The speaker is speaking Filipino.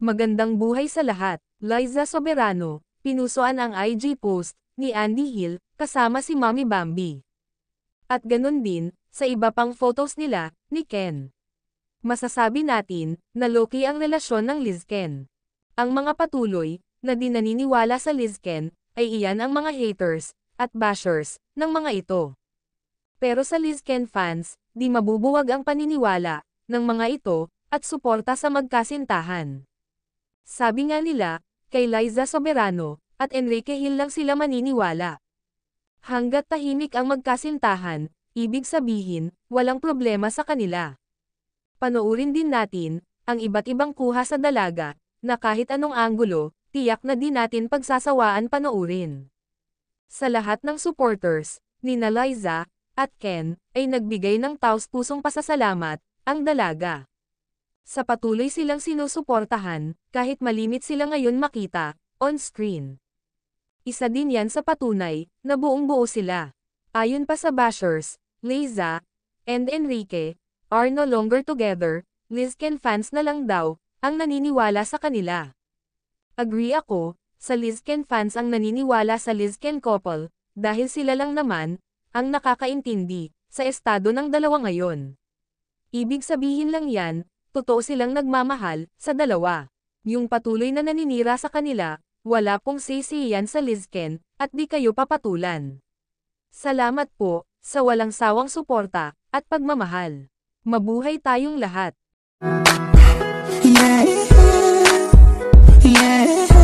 Magandang buhay sa lahat. Liza Soberano, pinusuan ang IG post ni Andy Hill kasama si Mommy Bambi. At ganun din, sa iba pang photos nila, ni Ken. Masasabi natin, na low-key ang relasyon ng Liz-Ken. Ang mga patuloy, na di naniniwala sa Liz-Ken, ay iyan ang mga haters, at bashers, ng mga ito. Pero sa Liz-Ken fans, di mabubuwag ang paniniwala, ng mga ito, at suporta sa magkasintahan. Sabi nga nila, kay Liza Soberano, at Enrique Hill lang sila maniniwala. Hanggat tahimik ang magkasintahan, ibig sabihin, walang problema sa kanila. Panoorin din natin, ang iba't ibang kuha sa dalaga, na kahit anong anggulo, tiyak na di natin pagsasawaan panoorin. Sa lahat ng supporters, nina Liza, at Ken, ay nagbigay ng taos-pusong pasasalamat, ang dalaga. Sa patuloy silang sinusuportahan, kahit malimit sila ngayon makita, on screen. Isa din yan sa patunay, na buong-buo sila. Ayon pa sa bashers, Liza, and Enrique, are no longer together, Liz-Ken fans na lang daw, ang naniniwala sa kanila. Agree ako, sa Liz-Ken fans ang naniniwala sa Liz-Ken couple, dahil sila lang naman, ang nakakaintindi, sa estado ng dalawa ngayon. Ibig sabihin lang yan, totoo silang nagmamahal, sa dalawa. Yung patuloy na naninira sa kanila, wala pong sisiyan sa Liz-Ken, at di kayo papatulan. Salamat po, sa walang sawang suporta, at pagmamahal. Mabuhay tayong lahat. Yeah, yeah.